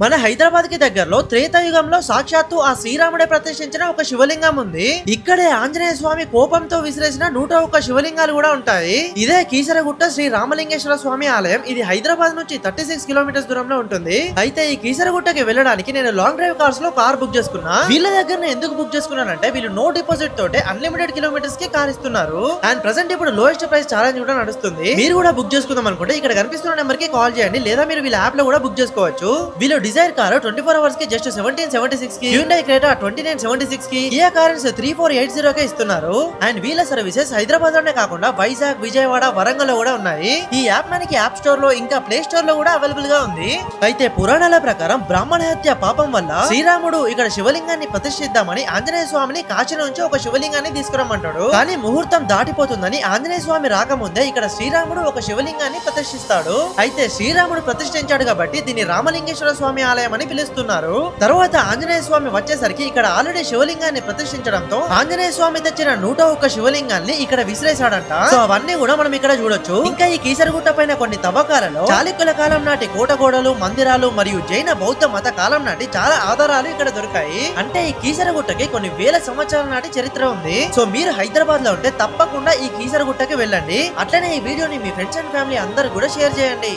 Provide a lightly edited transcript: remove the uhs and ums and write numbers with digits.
మన హైదరాబాద్ కి దగ్గరలో త్రేతాయుగంలో సాక్షాత్తు ఆ శ్రీరాముడే ప్రతిష్ఠించిన ఒక శివలింగం ఉంది. ఇక్కడే ఆంజనేయ స్వామి కోపంతో విసిరేసిన 101 శివలింగాలు కూడా ఉంటాయి. ఇదే కీసరగుట్ట శ్రీ రామలింగేశ్వర స్వామి ఆలయం. ఇది హైదరాబాద్ నుంచి 36 కిలోమీటర్స్ దూరంలో ఉంటుంది. అయితే ఈ కీసరగుట్టకి వెళ్ళడానికి నేను లాంగ్ డ్రైవ్ కార్స్ లో కార్ బుక్ చేసుకున్నా. వీళ్ళ దగ్గర ఎందుకు బుక్ చేసుకున్నానంటే వీళ్ళు నో డిపాజిట్ తోటే అన్లిమిటెడ్ కిలోమీటర్స్ కి కార్ ఇస్తున్నారు. అండ్ ప్రెసెంట్ ఇప్పుడు లోయెస్ట్ ప్రైస్ ఛాలెంజ్ కూడా నడుస్తుంది. మీరు కూడా బుక్ చేసుకుందాం అనుకుంటే ఇక్కడ కనిపిస్తున్న నెంబర్ కి కాల్ చేయండి, లేదా మీరు వీళ్ళ యాప్ లో కూడా బుక్ చేసుకోవచ్చు. వీళ్ళు డిజైర్ కార్ 24 అవర్స్ కి జస్ట్ 1776 కి, హ్యుండై క్రెటా 2976 కి, కియా కారెన్స్ 3480 కి ఇస్తున్నారు. అండ్ వీళ్ళ సర్వీసెస్ హైదరాబాద్ లోనే కాకుండా వైజాగ్, విజయవాడ, వరంగల్ లో కూడా ఉన్నాయి. ఈ యాప్ మనకి యాప్ స్టోర్ లో ఇంకా ప్లే స్టోర్ లో కూడా అవైలబుల్ గా ఉంది. అయితే పురాణాల ప్రకారం బ్రాహ్మణ హత్య పాపం వల్ల శ్రీరాముడు ఇక్కడ శివలింగాన్ని ప్రతిష్ఠిద్దామని ఆంజనేయ స్వామిని కాశీ నుంచి ఒక శివలింగాన్ని తీసుకురమ్మంటాడు. కానీ ముహూర్తం దాటిపోతుందని ఆంజనేయ స్వామి రాకముందే ఇక్కడ శ్రీరాముడు ఒక శివలింగాన్ని ప్రతిష్ఠిస్తాడు. అయితే శ్రీరాముడు ప్రతిష్ఠించాడు కాబట్టి దీన్ని రామలింగేశ్వర స్వామి ఆలయం అని పిలుస్తున్నారు. తర్వాత ఆంజనేయ స్వామి వచ్చేసరికి ఇక్కడ ఆల్రెడీ శివలింగాన్ని ప్రతిష్ఠించడంతో ఆంజనేయ స్వామి తెచ్చిన 101 శివలింగాన్ని ఇక్కడ విసిరేశాడంట. సో అవన్నీ కూడా మనం ఇక్కడ చూడొచ్చు. ఇంకా ఈ కీసరగుట్ట పైన కొన్ని తవ్వకాలలో చాళుక్యుల కాలం నాటి కోట గోడలు, మందిరాలు మరియు జైన బౌద్ధ మత కాలం నాటి చాలా ఆధారాలు ఇక్కడ దొరికాయి. అంటే ఈ కీసరగుట్టకి కొన్ని వేల సంవత్సరాల నాటి చరిత్ర ఉంది. సో మీరు హైదరాబాద్ లో ఉంటే తప్పకుండా ఈ కీసరగుట్టకి వెళ్ళండి. అట్లనే ఈ వీడియోని మీ ఫ్రెండ్స్ అండ్ ఫ్యామిలీ అందరూ కూడా షేర్ చేయండి.